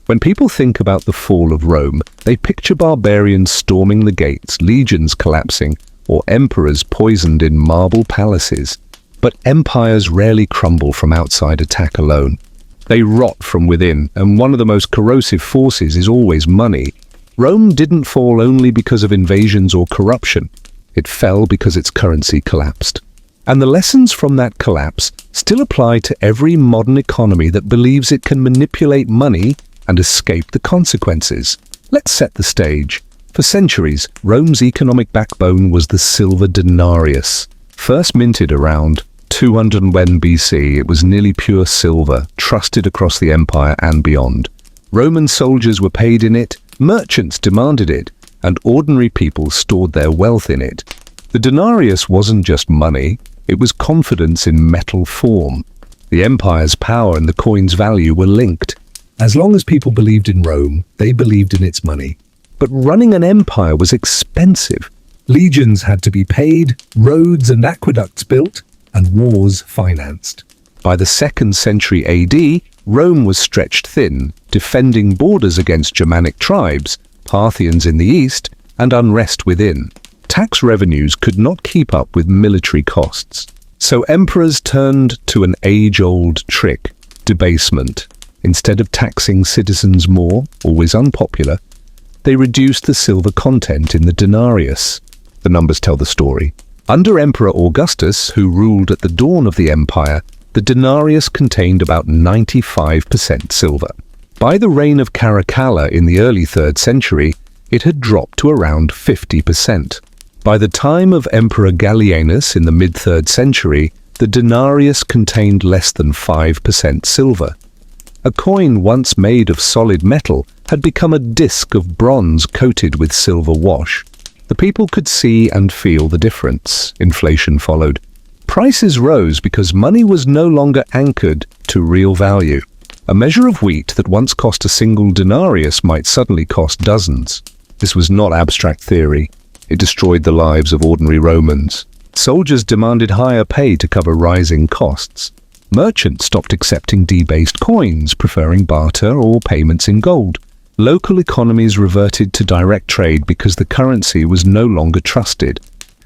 When people think about the fall of Rome, they picture barbarians storming the gates, legions collapsing, or emperors poisoned in marble palaces. But empires rarely crumble from outside attack alone. They rot from within, and one of the most corrosive forces is always money. Rome didn't fall only because of invasions or corruption. It fell because its currency collapsed. And the lessons from that collapse still apply to every modern economy that believes it can manipulate money and escape the consequences. Let's set the stage. For centuries, Rome's economic backbone was the silver denarius. First minted around 201 BC, it was nearly pure silver, trusted across the empire and beyond. Roman soldiers were paid in it, merchants demanded it, and ordinary people stored their wealth in it. The denarius wasn't just money, it was confidence in metal form. The empire's power and the coin's value were linked. As long as people believed in Rome, they believed in its money. But running an empire was expensive. Legions had to be paid, roads and aqueducts built, and wars financed. By the 2nd century AD, Rome was stretched thin, defending borders against Germanic tribes, Parthians in the east, and unrest within. Tax revenues could not keep up with military costs. So emperors turned to an age-old trick, debasement. Instead of taxing citizens more, always unpopular, they reduced the silver content in the denarius. The numbers tell the story. Under Emperor Augustus, who ruled at the dawn of the empire, the denarius contained about 95% silver. By the reign of Caracalla in the early 3rd century, it had dropped to around 50%. By the time of Emperor Gallienus in the mid-3rd century, the denarius contained less than 5% silver. A coin once made of solid metal had become a disc of bronze coated with silver wash. The people could see and feel the difference. Inflation followed. Prices rose because money was no longer anchored to real value. A measure of wheat that once cost a single denarius might suddenly cost dozens. This was not abstract theory. It destroyed the lives of ordinary Romans. Soldiers demanded higher pay to cover rising costs. Merchants stopped accepting debased coins, preferring barter or payments in gold. Local economies reverted to direct trade because the currency was no longer trusted.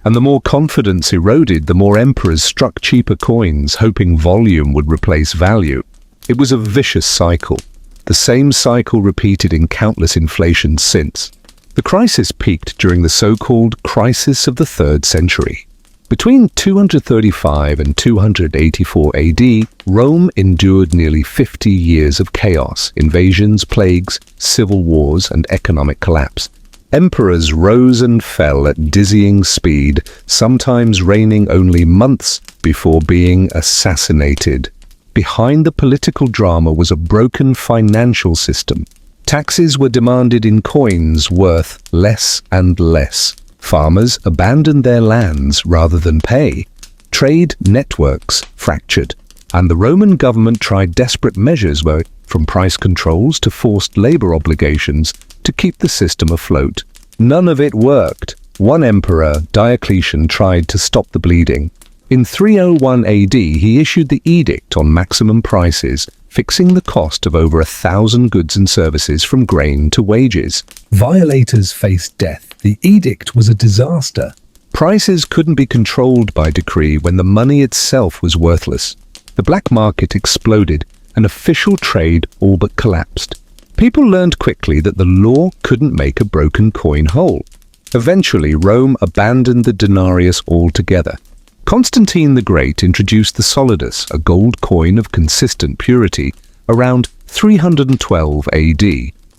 And the more confidence eroded, the more emperors struck cheaper coins, hoping volume would replace value. It was a vicious cycle, the same cycle repeated in countless inflations since. The crisis peaked during the so-called crisis of the 3rd century. Between 235 and 284 AD, Rome endured nearly 50 years of chaos, invasions, plagues, civil wars, and economic collapse. Emperors rose and fell at dizzying speed, sometimes reigning only months before being assassinated. Behind the political drama was a broken financial system. Taxes were demanded in coins worth less and less. Farmers abandoned their lands rather than pay. Trade networks fractured, and the Roman government tried desperate measures from price controls to forced labor obligations to keep the system afloat. None of it worked. One emperor, Diocletian, tried to stop the bleeding. In 301 AD, he issued the edict on maximum prices, fixing the cost of over 1,000 goods and services from grain to wages. Violators faced death. The edict was a disaster. Prices couldn't be controlled by decree when the money itself was worthless. The black market exploded, and official trade all but collapsed. People learned quickly that the law couldn't make a broken coin whole. Eventually, Rome abandoned the denarius altogether. Constantine the Great introduced the solidus, a gold coin of consistent purity, around 312 AD.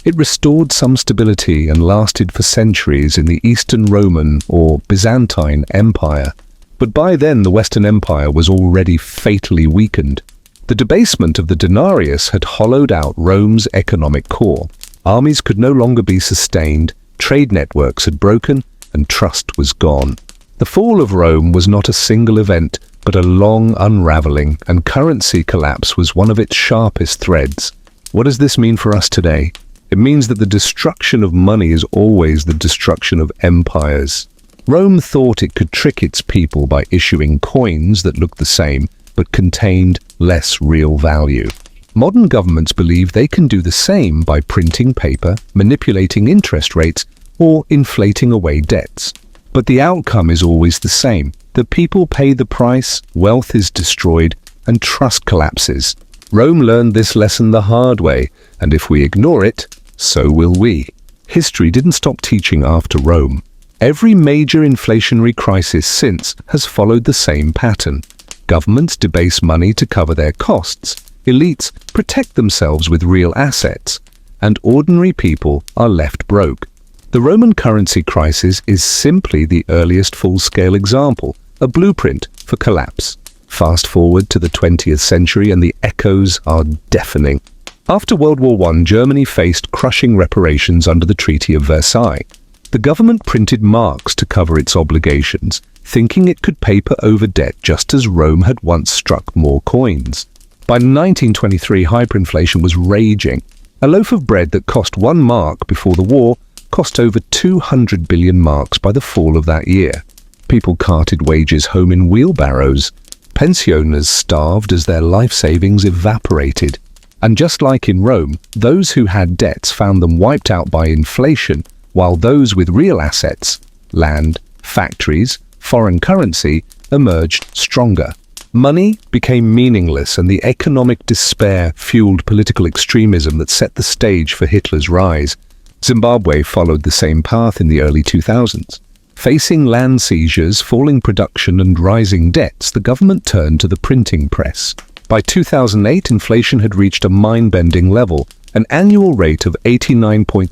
It restored some stability and lasted for centuries in the Eastern Roman or Byzantine Empire. But by then the Western Empire was already fatally weakened. The debasement of the denarius had hollowed out Rome's economic core. Armies could no longer be sustained, trade networks had broken, and trust was gone. The fall of Rome was not a single event, but a long unraveling, and currency collapse was one of its sharpest threads. What does this mean for us today? It means that the destruction of money is always the destruction of empires. Rome thought it could trick its people by issuing coins that looked the same, but contained less real value. Modern governments believe they can do the same by printing paper, manipulating interest rates, or inflating away debts. But the outcome is always the same. The people pay the price, wealth is destroyed, and trust collapses. Rome learned this lesson the hard way, and if we ignore it, so will we. History didn't stop teaching after Rome. Every major inflationary crisis since has followed the same pattern. Governments debase money to cover their costs, elites protect themselves with real assets, and ordinary people are left broke. The Roman currency crisis is simply the earliest full-scale example, a blueprint for collapse. Fast forward to the 20th century and the echoes are deafening. After World War I, Germany faced crushing reparations under the Treaty of Versailles. The government printed marks to cover its obligations, thinking it could paper over debt just as Rome had once struck more coins. By 1923, hyperinflation was raging. A loaf of bread that cost 1 mark before the war cost over 200 billion marks by the fall of that year. People carted wages home in wheelbarrows. Pensioners starved as their life savings evaporated. And just like in Rome, those who had debts found them wiped out by inflation, while those with real assets, land, factories, foreign currency, emerged stronger. Money became meaningless and the economic despair fueled political extremism that set the stage for Hitler's rise. Zimbabwe followed the same path in the early 2000s. Facing land seizures, falling production and rising debts, the government turned to the printing press. By 2008, inflation had reached a mind-bending level, an annual rate of 89.7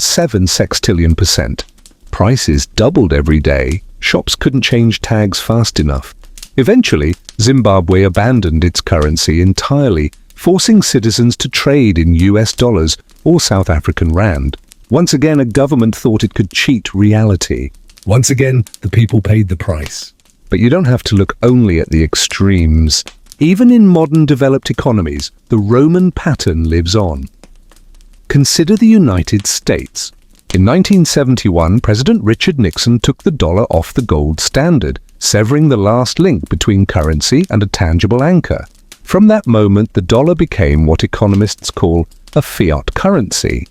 sextillion%. Prices doubled every day. Shops couldn't change tags fast enough. Eventually, Zimbabwe abandoned its currency entirely, forcing citizens to trade in US dollars or South African rand. Once again, a government thought it could cheat reality. Once again, the people paid the price. But you don't have to look only at the extremes. Even in modern developed economies, the Roman pattern lives on. Consider the United States. In 1971, President Richard Nixon took the dollar off the gold standard, severing the last link between currency and a tangible anchor. From that moment, the dollar became what economists call a fiat currency,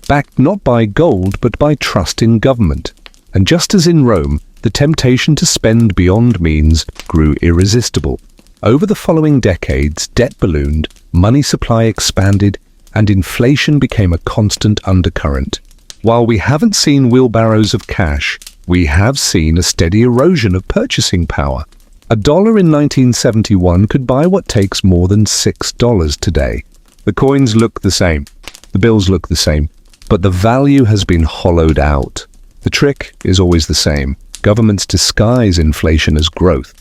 backed not by gold but by trust in government. And just as in Rome, the temptation to spend beyond means grew irresistible. Over the following decades, debt ballooned, money supply expanded, and inflation became a constant undercurrent. While we haven't seen wheelbarrows of cash, we have seen a steady erosion of purchasing power. $1 in 1971 could buy what takes more than $6 today. The coins look the same, the bills look the same, but the value has been hollowed out. The trick is always the same. Governments disguise inflation as growth.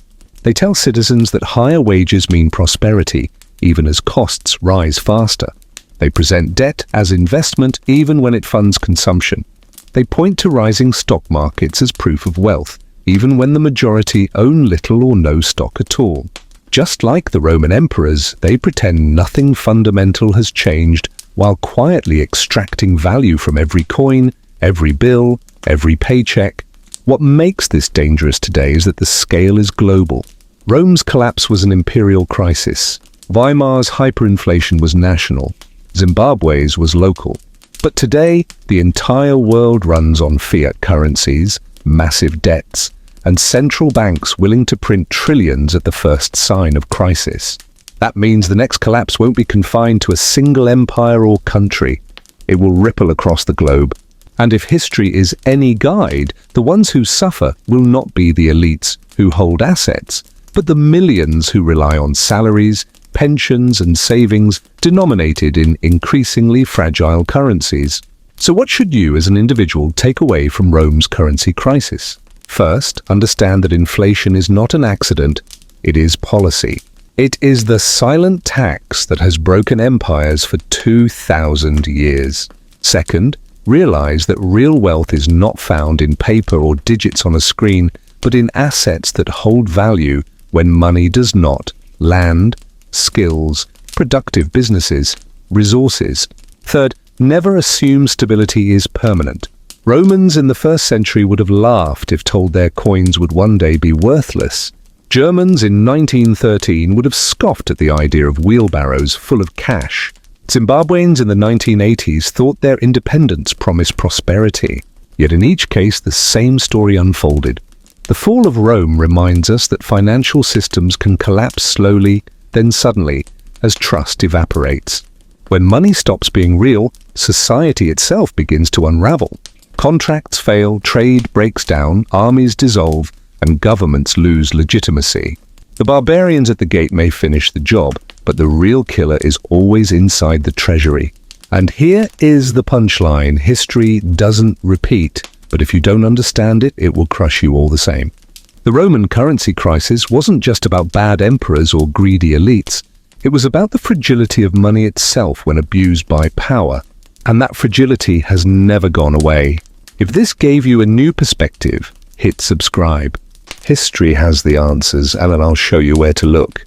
They tell citizens that higher wages mean prosperity, even as costs rise faster. They present debt as investment even when it funds consumption. They point to rising stock markets as proof of wealth, even when the majority own little or no stock at all. Just like the Roman emperors, they pretend nothing fundamental has changed while quietly extracting value from every coin, every bill, every paycheck. What makes this dangerous today is that the scale is global. Rome's collapse was an imperial crisis. Weimar's hyperinflation was national. Zimbabwe's was local. But today, the entire world runs on fiat currencies, massive debts, and central banks willing to print trillions at the first sign of crisis. That means the next collapse won't be confined to a single empire or country. It will ripple across the globe. And if history is any guide, the ones who suffer will not be the elites who hold assets, but the millions who rely on salaries, pensions and savings denominated in increasingly fragile currencies. So what should you as an individual take away from Rome's currency crisis? First, understand that inflation is not an accident, it is policy. It is the silent tax that has broken empires for 2,000 years. Second, realize that real wealth is not found in paper or digits on a screen, but in assets that hold value when money does not. Land, skills, productive businesses, resources. Third, never assume stability is permanent. Romans in the 1st century would have laughed if told their coins would one day be worthless. Germans in 1913 would have scoffed at the idea of wheelbarrows full of cash. Zimbabweans in the 1980s thought their independence promised prosperity, yet in each case the same story unfolded. The fall of Rome reminds us that financial systems can collapse slowly, then suddenly, as trust evaporates. When money stops being real, society itself begins to unravel. Contracts fail, trade breaks down, armies dissolve, and governments lose legitimacy. The barbarians at the gate may finish the job, but the real killer is always inside the treasury. And here is the punchline: history doesn't repeat, but if you don't understand it, it will crush you all the same. The Roman currency crisis wasn't just about bad emperors or greedy elites. It was about the fragility of money itself when abused by power. And that fragility has never gone away. If this gave you a new perspective, hit subscribe. History has the answers, and I'll show you where to look.